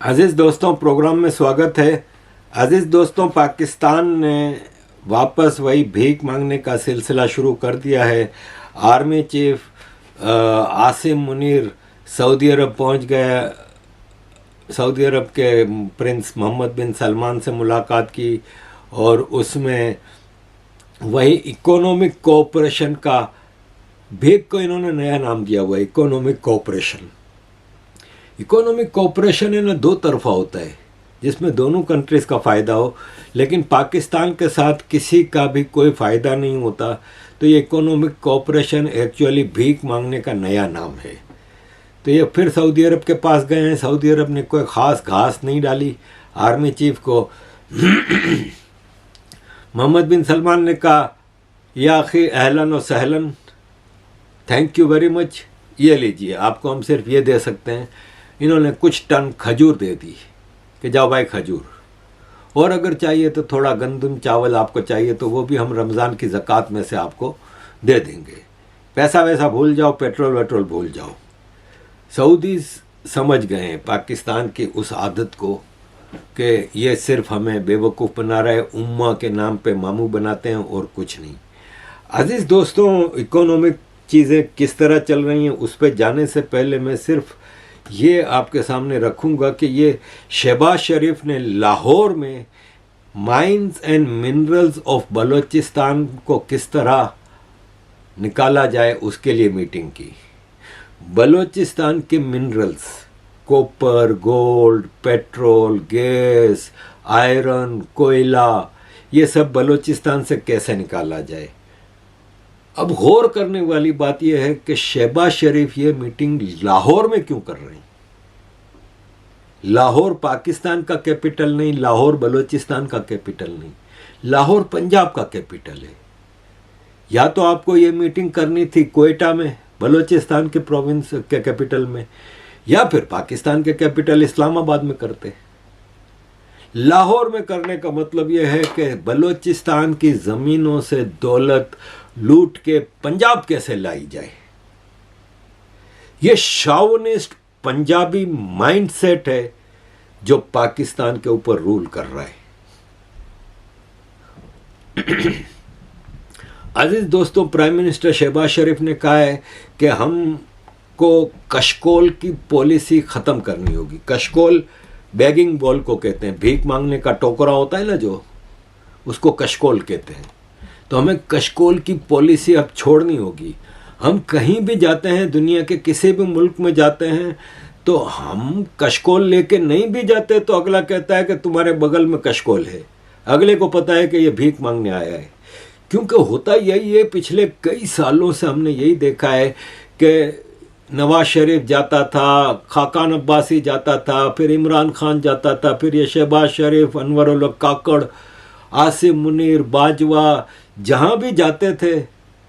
अजीज़ दोस्तों, प्रोग्राम में स्वागत है। अजीज़ दोस्तों, पाकिस्तान ने वापस वही भीख मांगने का सिलसिला शुरू कर दिया है। Army chief Asim Munir Saudi Arab पहुंच गया। सऊदी अरब के प्रिंस मोहम्मद बिन सलमान से मुलाकात की और उसमें वही इकोनॉमिक कोऑपरेशन का, भीख को इन्होंने नया नाम दिया हुआ है, इकोनॉमिक कोऑपरेशन। इकोनॉमिक कोऑपरेशन है ना, दो तरफा होता है जिसमें दोनों कंट्रीज़ का फ़ायदा हो, लेकिन पाकिस्तान के साथ किसी का भी कोई फ़ायदा नहीं होता। तो ये इकोनॉमिक कोऑपरेशन एक्चुअली भीख मांगने का नया नाम है। तो ये फिर सऊदी अरब के पास गए हैं। सऊदी अरब ने कोई ख़ास घास नहीं डाली आर्मी चीफ को। मोहम्मद बिन सलमान ने कहा, या अखी अहलन व सहलन, थैंक यू वेरी मच, ये लीजिए, आपको हम सिर्फ ये दे सकते हैं। इन्होंने कुछ टन खजूर दे दी कि जाओ भाई खजूर, और अगर चाहिए तो थोड़ा गंदम चावल आपको चाहिए तो वो भी हम रमज़ान की ज़कात में से आपको दे देंगे। पैसा वैसा भूल जाओ, पेट्रोल वेट्रोल भूल जाओ। सऊदी समझ गए हैं पाकिस्तान की उस आदत को कि ये सिर्फ हमें बेवकूफ़ बना रहा है, उम्मा के नाम पे मामू बनाते हैं और कुछ नहीं। अजीज़ दोस्तों, इकोनॉमिक चीज़ें किस तरह चल रही हैं उस पर जाने से पहले मैं सिर्फ ये आपके सामने रखूँगा कि ये शहबाज शरीफ ने लाहौर में mines and minerals of Balochistan को किस तरह निकाला जाए उसके लिए मीटिंग की। बलूचिस्तान के minerals, copper, gold, petrol, gas, iron, कोयला, ये सब बलूचिस्तान से कैसे निकाला जाए। अब गौर करने वाली बात यह है कि शहबाज शरीफ ये मीटिंग लाहौर में क्यों कर रहे हैं। लाहौर पाकिस्तान का कैपिटल नहीं, लाहौर बलूचिस्तान का कैपिटल नहीं, लाहौर पंजाब का कैपिटल है। या तो आपको ये मीटिंग करनी थी कोयटा में, बलूचिस्तान के प्रोविंस के कैपिटल में, या फिर पाकिस्तान के कैपिटल इस्लामाबाद में करते। लाहौर में करने का मतलब यह है कि बलूचिस्तान की ज़मीनों से दौलत लूट के पंजाब कैसे लाई जाए। यह शावनिस्ट पंजाबी माइंडसेट है जो पाकिस्तान के ऊपर रूल कर रहा है। अजीज दोस्तों, प्राइम मिनिस्टर शहबाज शरीफ ने कहा है कि हमको कशकोल की पॉलिसी ख़त्म करनी होगी। कशकोल बैगिंग बॉल को कहते हैं, भीख मांगने का टोकरा होता है ना जो, उसको कशकोल कहते हैं। तो हमें कशकोल की पॉलिसी अब छोड़नी होगी। हम कहीं भी जाते हैं, दुनिया के किसी भी मुल्क में जाते हैं, तो हम कशकोल लेके नहीं भी जाते तो अगला कहता है कि तुम्हारे बगल में कशकोल है। अगले को पता है कि ये भीख मांगने आया है। क्योंकि होता यही है, पिछले कई सालों से हमने यही देखा है कि नवाज शरीफ जाता था, खाकान अब्बासी जाता था, फिर इमरान खान जाता था, फिर ये शहबाज शरीफ, अनवर उल हक काकड़, आसिम मुनीर, बाजवा, जहाँ भी जाते थे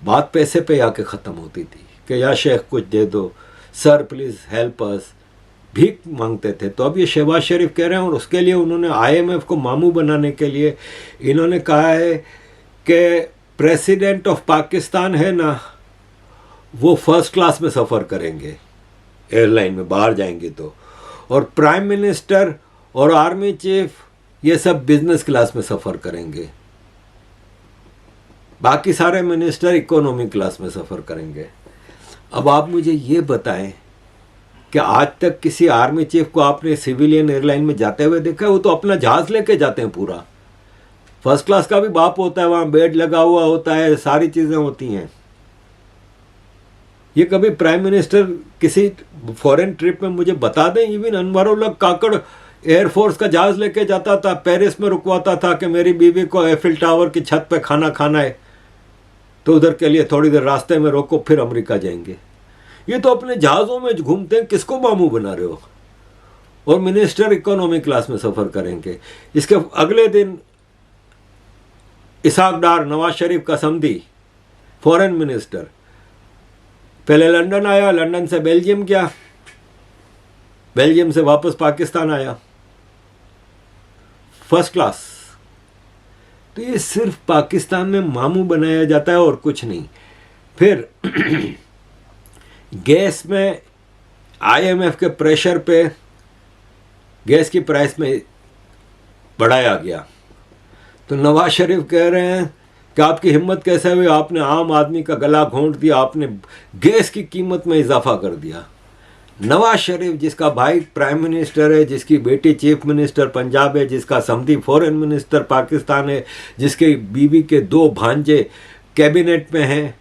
बात पैसे पे आके ख़त्म होती थी कि या शेख कुछ दे दो, सर प्लीज़ हेल्प अस, भीख मांगते थे। तो अब ये शहबाज शरीफ कह रहे हैं, और उसके लिए उन्होंने IMF को मामू बनाने के लिए इन्होंने कहा है कि प्रेसिडेंट ऑफ पाकिस्तान है ना, वो फर्स्ट क्लास में सफ़र करेंगे एयरलाइन में, बाहर जाएंगे तो, और प्राइम मिनिस्टर और आर्मी चीफ ये सब बिजनेस क्लास में सफ़र करेंगे। बाकी सारे मिनिस्टर इकोनॉमी क्लास में सफ़र करेंगे। अब आप मुझे ये बताएं कि आज तक किसी आर्मी चीफ को आपने सिविलियन एयरलाइन में जाते हुए देखा है? वो तो अपना जहाज़ लेके जाते हैं पूरा। फर्स्ट क्लास का भी बाप होता है, वहाँ बेड लगा हुआ होता है, सारी चीज़ें होती हैं। ये कभी प्राइम मिनिस्टर किसी फॉरेन ट्रिप में मुझे बता दें। इवन अनवर उल हक काकड़ एयरफोर्स का जहाज़ लेके जाता था, पेरिस में रुकवाता था कि मेरी बीवी को एफिल टावर की छत पे खाना खाना है, तो उधर के लिए थोड़ी देर रास्ते में रोको, फिर अमेरिका जाएंगे। ये तो अपने जहाज़ों में घूमते हैं, किसको मामू बना रहे हो। और मिनिस्टर इकोनॉमी क्लास में सफ़र करेंगे। इसके अगले दिन इसहाक डार, नवाज शरीफ का समधी, फॉरेन मिनिस्टर, पहले लंदन आया, लंदन से बेल्जियम गया, बेल्जियम से वापस पाकिस्तान आया, फर्स्ट क्लास। तो ये सिर्फ पाकिस्तान में मामू बनाया जाता है और कुछ नहीं। फिर गैस में IMF के प्रेशर पे गैस की प्राइस में बढ़ाया गया। तो नवाज शरीफ कह रहे हैं कि आपकी हिम्मत कैसे हुई, आपने आम आदमी का गला घोंट दिया, आपने गैस की कीमत में इजाफा कर दिया। नवाज शरीफ जिसका भाई प्राइम मिनिस्टर है, जिसकी बेटी चीफ मिनिस्टर पंजाब है, जिसका समधी फॉरेन मिनिस्टर पाकिस्तान है, जिसके बीवी के 2 भांजे कैबिनेट में हैं,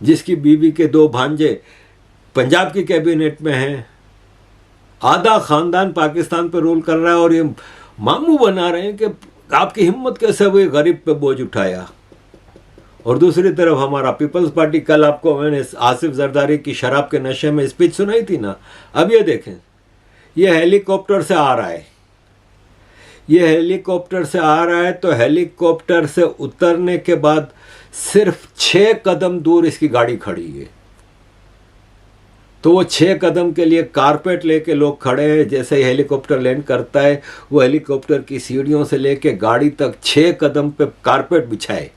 जिसकी बीवी के 2 भांजे पंजाब की कैबिनेट में हैं, आधा खानदान पाकिस्तान पर रूल कर रहा है, और ये मामू बना रहे हैं कि आपकी हिम्मत कैसे हुई गरीब पे बोझ उठाया। और दूसरी तरफ हमारा पीपल्स पार्टी, कल आपको मैंने आसिफ जरदारी की शराब के नशे में स्पीच सुनाई थी ना, अब ये देखें, ये हेलीकॉप्टर से आ रहा है, ये हेलीकॉप्टर से आ रहा है, तो हेलीकॉप्टर से उतरने के बाद सिर्फ 6 कदम दूर इसकी गाड़ी खड़ी है। तो वो 6 कदम के लिए कारपेट लेके लोग खड़े हैं। जैसे ही हेलीकॉप्टर लैंड करता है, वो हेलीकॉप्टर की सीढ़ियों से लेके गाड़ी तक 6 कदम पे कारपेट बिछाए।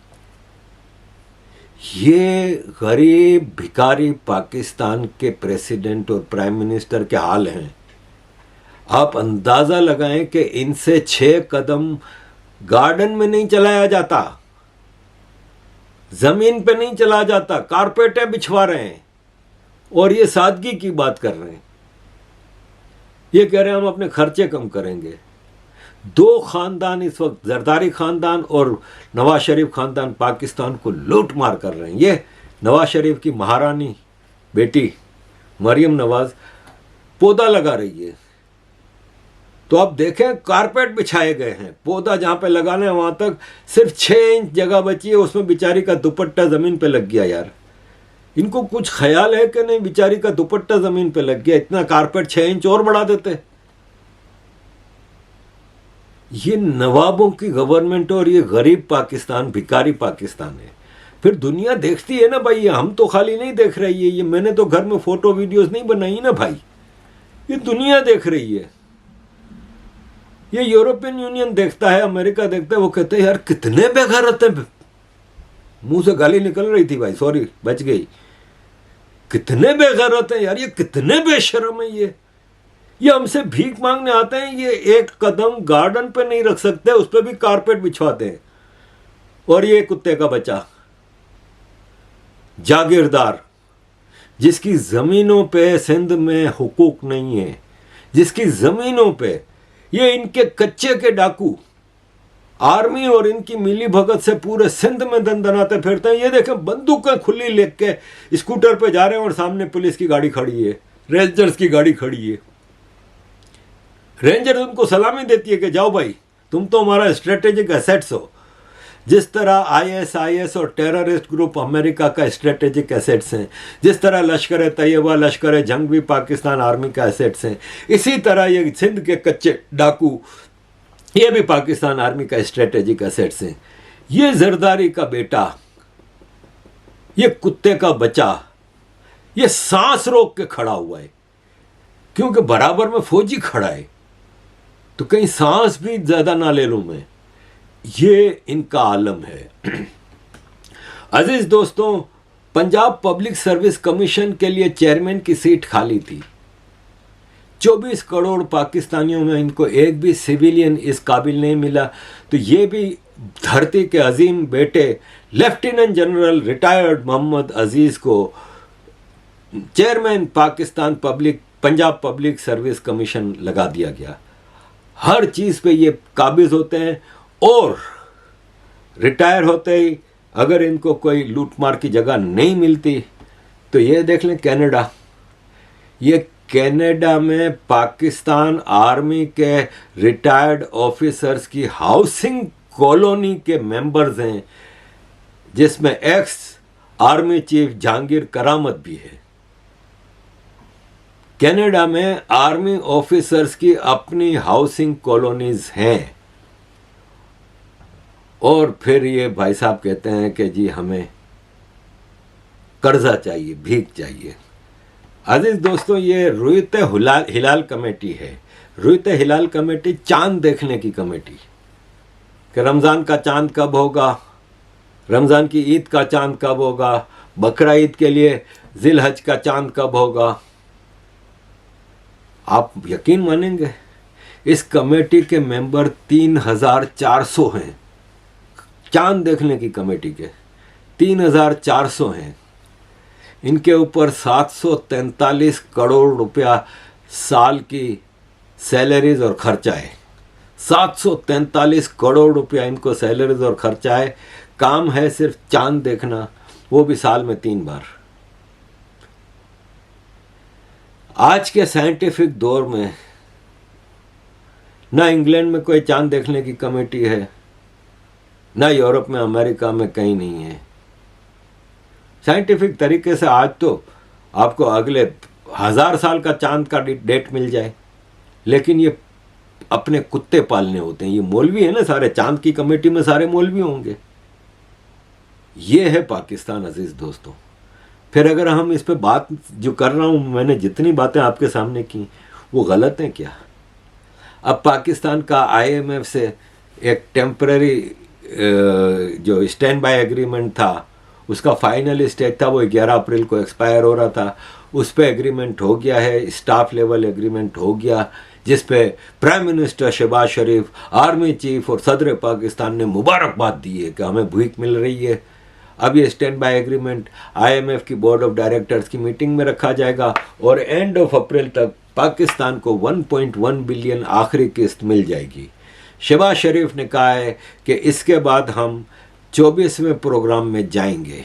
ये गरीब भिखारी पाकिस्तान के प्रेसिडेंट और प्राइम मिनिस्टर के हाल हैं। आप अंदाजा लगाएं कि इनसे 6 कदम गार्डन में नहीं चलाया जाता, जमीन पे नहीं चला जाता, कारपेटें बिछवा रहे हैं, और ये सादगी की बात कर रहे हैं। ये कह रहे हैं हम अपने खर्चे कम करेंगे। 2 खानदान इस वक्त, जरदारी खानदान और नवाज शरीफ खानदान, पाकिस्तान को लूट मार कर रहे हैं। ये नवाज शरीफ की महारानी बेटी मरियम नवाज पौधा लगा रही है, तो आप देखें कारपेट बिछाए गए हैं। पौधा जहां पे लगाना है वहां तक सिर्फ 6 इंच जगह बची है, उसमें बेचारी का दुपट्टा जमीन पे लग गया। यार इनको कुछ ख्याल है कि नहीं, बेचारी का दुपट्टा जमीन पे लग गया, इतना कारपेट 6 इंच और बढ़ा देते। ये नवाबों की गवर्नमेंट और ये गरीब पाकिस्तान, भिखारी पाकिस्तान है। फिर दुनिया देखती है ना भाई, ये हम तो खाली नहीं देख रही है, ये मैंने तो घर में फोटो वीडियोस नहीं बनाई ना भाई, ये दुनिया देख रही है। ये यूरोपियन यूनियन देखता है, अमेरिका देखता है, वो कहते हैं यार कितने बेगैरत हैं। मुंह से गाली निकल रही थी भाई, सॉरी बच गई। कितने बेगैरत हैं यार, ये कितने बेशर्म है। ये हमसे भीख मांगने आते हैं, ये 1 कदम गार्डन पे नहीं रख सकते, उस पर भी कारपेट बिछवाते हैं। और ये कुत्ते का बच्चा जागीरदार, जिसकी जमीनों पे सिंध में हुकूक नहीं है, जिसकी जमीनों पे ये इनके कच्चे के डाकू आर्मी और इनकी मिली भगत से पूरे सिंध में दंदनाते फिरते हैं। ये देखें बंदूकें खुली लेके स्कूटर पे जा रहे हैं और सामने पुलिस की गाड़ी खड़ी है, रेंजर्स की गाड़ी खड़ी है। रेंजर उनको सलामी देती है कि जाओ भाई, तुम तो हमारा स्ट्रेटेजिक एसेट्स हो। जिस तरह ISIS और टेररिस्ट ग्रुप अमेरिका का स्ट्रेटेजिक एसेट्स हैं, जिस तरह लश्कर तैयबा, लश्कर जंग भी पाकिस्तान आर्मी का एसेट्स हैं, इसी तरह ये सिंध के कच्चे डाकू ये भी पाकिस्तान आर्मी का स्ट्रेटेजिक एसेट्स हैं। ये जरदारी का बेटा, ये कुत्ते का बच्चा, ये सांस रोक के खड़ा हुआ है, क्योंकि बराबर में फौजी खड़ा है, तो कहीं सांस भी ज्यादा ना ले लूं मैं। ये इनका आलम है। अजीज दोस्तों, पंजाब पब्लिक सर्विस कमीशन के लिए चेयरमैन की सीट खाली थी। 24 करोड़ पाकिस्तानियों में इनको एक भी सिविलियन इस काबिल नहीं मिला, तो ये भी धरती के अजीम बेटे लेफ्टिनेंट जनरल रिटायर्ड मोहम्मद अजीज को chairman Punjab public service commission लगा दिया गया। हर चीज पे ये काबिज होते हैं, और रिटायर होते ही अगर इनको कोई लूटमार की जगह नहीं मिलती, तो ये देख लें कनाडा, ये कनाडा में पाकिस्तान आर्मी के रिटायर्ड ऑफिसर्स की हाउसिंग कॉलोनी के मेंबर्स हैं, जिसमें एक्स आर्मी चीफ जहांगीर करामत भी है। कनाडा में आर्मी ऑफिसर्स की अपनी हाउसिंग कॉलोनीज हैं, और फिर ये भाई साहब कहते हैं कि जी हमें कर्जा चाहिए, भीख चाहिए। अजीज दोस्तों, ये रुयत हिलाल कमेटी है। रुयत हिलाल कमेटी चांद देखने की कमेटी, कि रमज़ान का चांद कब होगा, रमज़ान की ईद का चांद कब होगा, बकरा ईद के लिए जिल हज का चांद कब होगा। आप यकीन मानेंगे, इस कमेटी के मेंबर 3,400 हैं। चांद देखने की कमेटी के 3,400 हैं। इनके ऊपर 743 करोड़ रुपया साल की सैलरीज और खर्चा है। 743 करोड़ रुपया इनको सैलरीज और खर्चा है। काम है सिर्फ चांद देखना, वो भी साल में 3 बार। आज के साइंटिफिक दौर में ना इंग्लैंड में कोई चांद देखने की कमेटी है, ना यूरोप में, अमेरिका में कहीं नहीं है। साइंटिफिक तरीके से आज तो आपको अगले 1000 साल का चांद का डेट मिल जाए, लेकिन ये अपने कुत्ते पालने होते हैं। ये मौलवी है ना सारे, चांद की कमेटी में सारे मौलवी होंगे। ये है पाकिस्तान अजीज दोस्तों। फिर अगर हम इस पे बात जो कर रहा हूं, मैंने जितनी बातें आपके सामने की वो गलत हैं क्या? अब पाकिस्तान का IMF से एक टेम्पररी जो स्टैंड बाय एग्रीमेंट था, उसका फाइनल स्टेज था, वो 11 अप्रैल को एक्सपायर हो रहा था। उस पर एग्रीमेंट हो गया है, स्टाफ लेवल एग्रीमेंट हो गया, जिस पे प्राइम मिनिस्टर शहबाज शरीफ, आर्मी चीफ और सदर पाकिस्तान ने मुबारकबाद दी है कि हमें भीख मिल रही है। अब ये स्टैंड बाय एग्रीमेंट IMF की बोर्ड ऑफ डायरेक्टर्स की मीटिंग में रखा जाएगा और एंड ऑफ अप्रैल तक पाकिस्तान को 1.1 बिलियन आखिरी किस्त मिल जाएगी। शहबाज शरीफ ने कहा है कि इसके बाद हम 24वें प्रोग्राम में जाएंगे।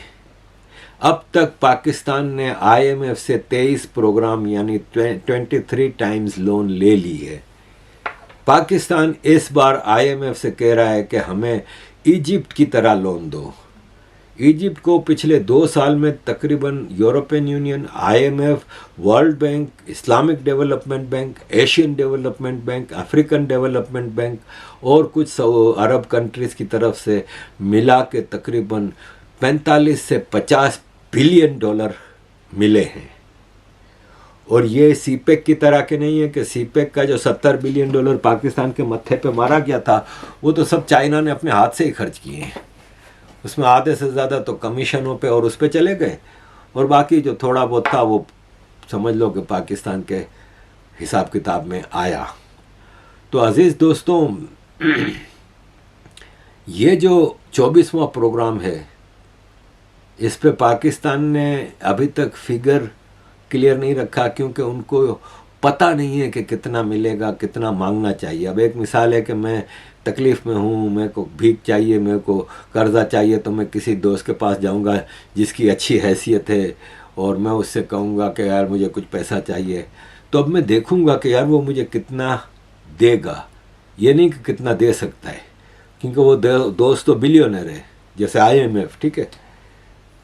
अब तक पाकिस्तान ने IMF से 23 प्रोग्राम यानी 23 टाइम्स लोन ले ली है। पाकिस्तान इस बार IMF से कह रहा है कि हमें इजिप्ट की तरह लोन दो। इजिप्ट को पिछले 2 साल में तकरीबन European union, IMF, world bank, Islamic development bank, Asian development bank, African development bank और कुछ अरब कंट्रीज़ की तरफ से मिला के तकरीबन 45 से 50 बिलियन डॉलर मिले हैं। और ये सीपेक की तरह के नहीं है कि सीपेक का जो 70 बिलियन डॉलर पाकिस्तान के मत्थे पे मारा गया था, वो तो सब चाइना ने अपने हाथ से ही खर्च किए हैं। उसमें आधे से ज़्यादा तो कमीशनों पे और उस पे चले गए, और बाकी जो थोड़ा बहुत था वो समझ लो कि पाकिस्तान के हिसाब किताब में आया। तो अजीज़ दोस्तों, ये जो 24वां प्रोग्राम है, इस पे पाकिस्तान ने अभी तक फिगर क्लियर नहीं रखा, क्योंकि उनको पता नहीं है कि कितना मिलेगा, कितना मांगना चाहिए। अब एक मिसाल है कि मैं तकलीफ़ में हूँ, मेरे को भीख चाहिए, मेरे को कर्ज़ा चाहिए, तो मैं किसी दोस्त के पास जाऊँगा जिसकी अच्छी हैसियत है और मैं उससे कहूँगा कि यार मुझे कुछ पैसा चाहिए। तो अब मैं देखूँगा कि यार वो मुझे कितना देगा, ये नहीं कि कितना दे सकता है, क्योंकि वो दोस्त तो बिलियनर है, जैसे IMF। ठीक है,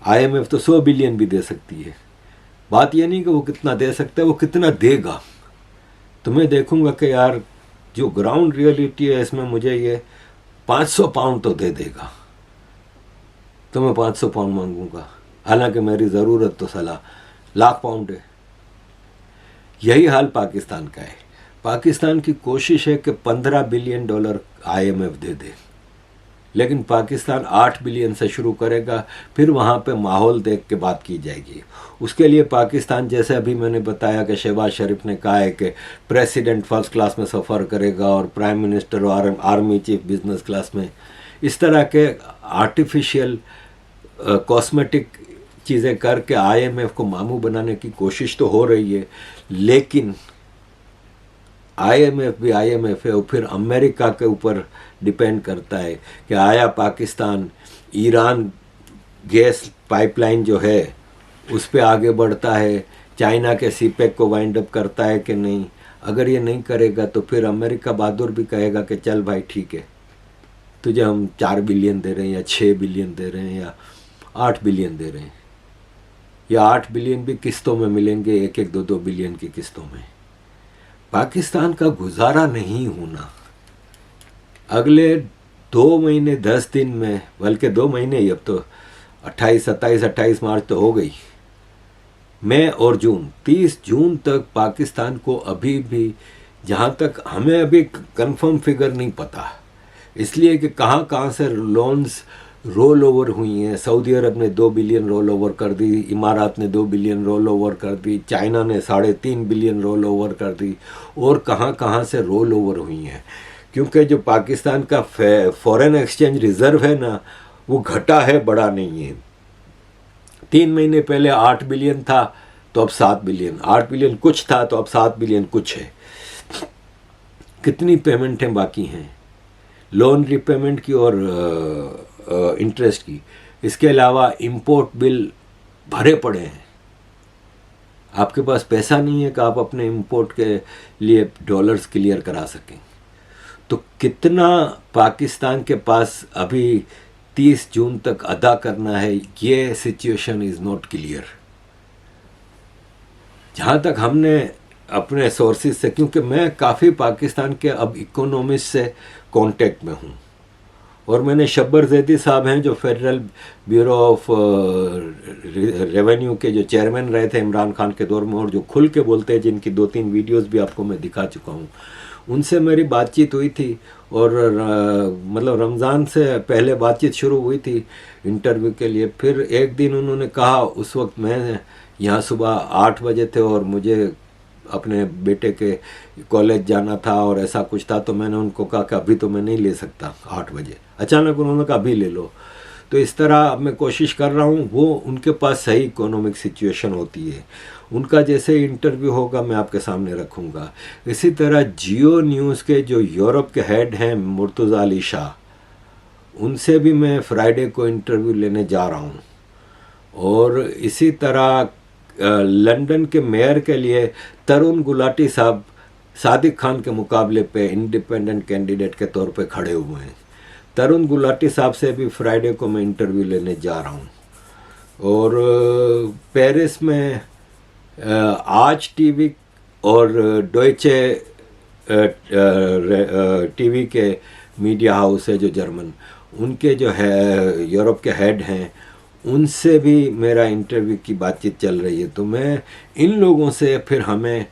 IMF तो 100 बिलियन भी दे सकती है। बात ये नहीं कि वो कितना दे सकता है, वो कितना देगा। तो मैं देखूँगा कि यार जो ग्राउंड रियलिटी है इसमें मुझे ये 500 पाउंड तो दे देगा, तो मैं 500 पाउंड मांगूंगा, हालांकि मेरी ज़रूरत तो 1,00,000 पाउंड है। यही हाल पाकिस्तान का है। पाकिस्तान की कोशिश है कि 15 बिलियन डॉलर IMF दे दे, लेकिन पाकिस्तान 8 बिलियन से शुरू करेगा, फिर वहाँ पे माहौल देख के बात की जाएगी। उसके लिए पाकिस्तान, जैसे अभी मैंने बताया कि शहबाज शरीफ ने कहा है कि प्रेसिडेंट फर्स्ट क्लास में सफ़र करेगा और प्राइम मिनिस्टर और आर्मी चीफ बिजनेस क्लास में, इस तरह के आर्टिफिशियल कॉस्मेटिक चीज़ें करके IMF को मामू बनाने की कोशिश तो हो रही है, लेकिन IMF भी IMF है और फिर अमेरिका के ऊपर डिपेंड करता है कि आया पाकिस्तान ईरान गैस पाइपलाइन जो है उस पे आगे बढ़ता है, चाइना के सीपेक को वाइंड अप करता है कि नहीं। अगर ये नहीं करेगा तो फिर अमेरिका बहादुर भी कहेगा कि चल भाई ठीक है, तुझे हम 4 बिलियन दे रहे हैं या 6 बिलियन दे रहे हैं या 8 बिलियन दे रहे हैं, या 8 बिलियन भी किस्तों में मिलेंगे, 1-1, 2-2 बिलियन की किस्तों में। पाकिस्तान का गुजारा नहीं होना अगले 2 महीने 10 दिन में, बल्कि 2 महीने ही, अब तो 28 मार्च तो हो गई, मई और जून, 30 जून तक पाकिस्तान को अभी भी, जहाँ तक हमें अभी कंफर्म फिगर नहीं पता, इसलिए कि कहाँ कहाँ से लोन्स रोल ओवर हुई हैं। सऊदी अरब ने 2 बिलियन रोल ओवर कर दी, इमारात ने 2 बिलियन रोल ओवर कर दी, चाइना ने 3.5 बिलियन रोल ओवर कर दी, और कहाँ कहाँ से रोल ओवर हुई हैं। क्योंकि जो पाकिस्तान का फॉरेन एक्सचेंज रिजर्व है ना, वो घटा है, बड़ा नहीं है। 3 महीने पहले 8 बिलियन था तो अब 7 बिलियन, 8 बिलियन कुछ था तो अब 7 बिलियन कुछ है। कितनी पेमेंटें बाकी हैं लोन रिपेमेंट की और इंटरेस्ट की। इसके अलावा इंपोर्ट बिल भरे पड़े हैं। आपके पास पैसा नहीं है कि आप अपने इंपोर्ट के लिए डॉलर्स क्लियर करा सकें। तो कितना पाकिस्तान के पास अभी 30 जून तक अदा करना है, ये सिचुएशन इज़ नॉट क्लियर। जहाँ तक हमने अपने सोर्सेज से, क्योंकि मैं काफ़ी पाकिस्तान के अब इकोनॉमिस्ट से कांटेक्ट में हूँ, और मैंने शब्बर जैदी साहब हैं जो फेडरल ब्यूरो ऑफ रेवेन्यू के जो चेयरमैन रहे थे इमरान खान के दौर में, और जो खुल के बोलते हैं, जिनकी 2-3 वीडियोस भी आपको मैं दिखा चुका हूँ, उनसे मेरी बातचीत हुई थी। और मतलब रमज़ान से पहले बातचीत शुरू हुई थी इंटरव्यू के लिए। फिर एक दिन उन्होंने कहा, उस वक्त मैं यहाँ सुबह 8 बजे थे और मुझे अपने बेटे के कॉलेज जाना था और ऐसा कुछ था, तो मैंने उनको कहा कि अभी तो मैं नहीं ले सकता 8 बजे। अचानक उन्होंने कहा अभी ले लो। तो इस तरह अब मैं कोशिश कर रहा हूँ। वो उनके पास सही इकोनॉमिक सिचुएशन होती है, उनका जैसे इंटरव्यू होगा मैं आपके सामने रखूँगा। इसी तरह जियो न्यूज़ के जो यूरोप के हेड हैं मुर्तज़ा अली शाह, उनसे भी मैं फ्राइडे को इंटरव्यू लेने जा रहा हूँ। और इसी तरह लंदन के मेयर के लिए तरुण गुलाटी साहब सादिक खान के मुकाबले पे इंडिपेंडेंट कैंडिडेट के तौर पे खड़े हुए हैं। तरुण गुलाटी साहब से भी फ्राइडे को मैं इंटरव्यू लेने जा रहा हूँ। और पेरिस में आज टीवी और डॉयचे टीवी के मीडिया हाउस है जो जर्मन, उनके जो है यूरोप के हेड हैं, उनसे भी मेरा इंटरव्यू की बातचीत चल रही है। तो मैं इन लोगों से फिर हमें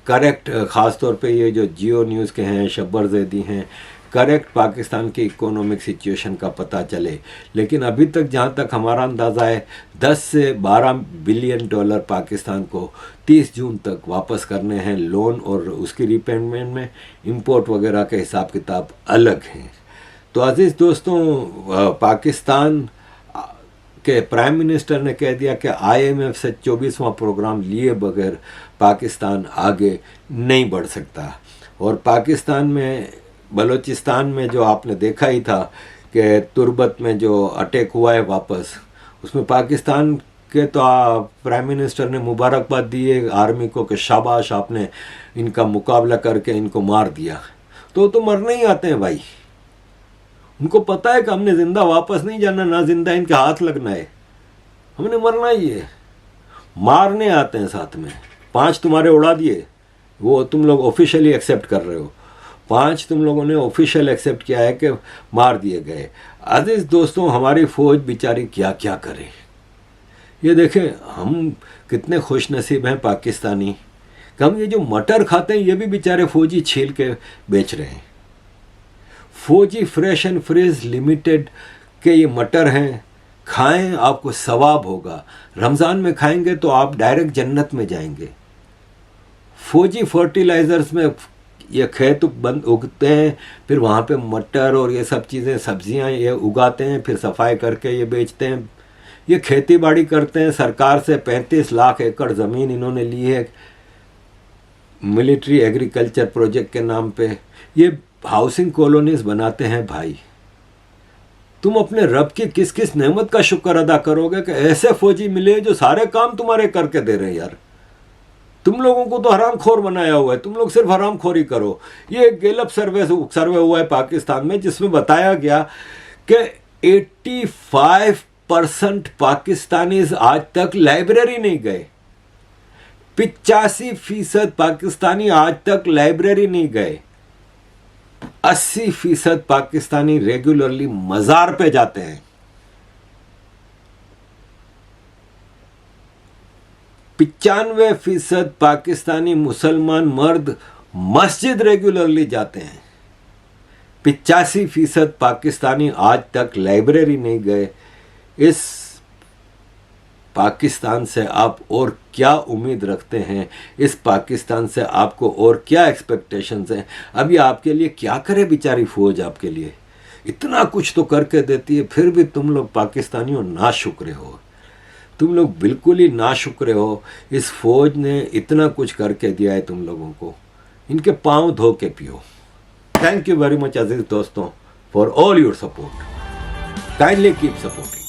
करेक्ट, ख़ास तौर पे ये जो जियो न्यूज़ के हैं, शब्बर जैदी हैं, करेक्ट पाकिस्तान की इकोनॉमिक सिचुएशन का पता चले। लेकिन अभी तक जहाँ तक हमारा अंदाज़ा है 10 से 12 बिलियन डॉलर पाकिस्तान को 30 जून तक वापस करने हैं लोन, और उसकी रीपेमेंट में इंपोर्ट वगैरह के हिसाब किताब अलग हैं। तो अजीज़ दोस्तों, पाकिस्तान के प्राइम मिनिस्टर ने कह दिया कि IMF से 24वां प्रोग्राम लिए बगैर पाकिस्तान आगे नहीं बढ़ सकता। और पाकिस्तान में बलूचिस्तान में जो आपने देखा ही था कि तुर्बत में जो अटैक हुआ है वापस, उसमें पाकिस्तान के तो प्राइम मिनिस्टर ने मुबारकबाद दी है आर्मी को कि शाबाश, आपने इनका मुकाबला करके इनको मार दिया। तो मरने ही आते हैं भाई, उनको पता है कि हमने जिंदा वापस नहीं जाना, ना जिंदा इनके हाथ लगना है, हमने मरना ही है। मारने आते हैं साथ में। 5 तुम्हारे उड़ा दिए, वो तुम लोग ऑफिशियली एक्सेप्ट कर रहे हो। 5 तुम लोगों ने ऑफिशियल एक्सेप्ट किया है कि मार दिए गए। अजीज दोस्तों, हमारी फौज बेचारी क्या क्या करे। ये देखें, हम कितने खुश नसीब हैं पाकिस्तानी कि हम ये जो मटर खाते हैं ये भी बेचारे फौजी छील के बेच रहे हैं। फौजी फ्रेश एंड फ्रीज लिमिटेड के ये मटर हैं, खाएं आपको सवाब होगा। रमज़ान में खाएंगे तो आप डायरेक्ट जन्नत में जाएंगे। फौजी फर्टिलाइजर्स में ये खेत बंद उगते हैं, फिर वहाँ पे मटर और ये सब चीज़ें, सब्जियाँ ये उगाते हैं, फिर सफाई करके ये बेचते हैं। ये खेती बाड़ी करते हैं। सरकार से 35 लाख एकड़ ज़मीन इन्होंने ली है मिलिट्री एग्रीकल्चर प्रोजेक्ट के नाम पे। ये हाउसिंग कॉलोनीज बनाते हैं। भाई, तुम अपने रब की किस किस नेमत का शुक्र अदा करोगे कि ऐसे फौजी मिले जो सारे काम तुम्हारे करके दे रहे हैं। यार, तुम लोगों को तो हरामखोर बनाया हुआ है, तुम लोग सिर्फ हरामखोरी करो। ये एक गैलप सर्वे हुआ है पाकिस्तान में, जिसमें बताया गया कि 85% पाकिस्तानीज आज तक लाइब्रेरी नहीं गए। 85% पाकिस्तानी आज तक लाइब्रेरी नहीं गए। 80% पाकिस्तानी रेगुलरली मजार पे जाते हैं। 95% पाकिस्तानी मुसलमान मर्द मस्जिद रेगुलरली जाते हैं। 85% पाकिस्तानी आज तक लाइब्रेरी नहीं गए। इस पाकिस्तान से आप और क्या उम्मीद रखते हैं? इस पाकिस्तान से आपको और क्या एक्सपेक्टेशंस हैं? अभी आपके लिए क्या करे बेचारी फ़ौज? आपके लिए इतना कुछ तो करके देती है, फिर भी तुम लोग पाकिस्तानियों नाशुक्रे हो। तुम लोग बिल्कुल ही नाशुक्रे हो। इस फ़ौज ने इतना कुछ करके दिया है तुम लोगों को, इनके पाँव धो के पियो। थैंक यू वेरी मच अजीज दोस्तों for all your support. Kindly keep supporting.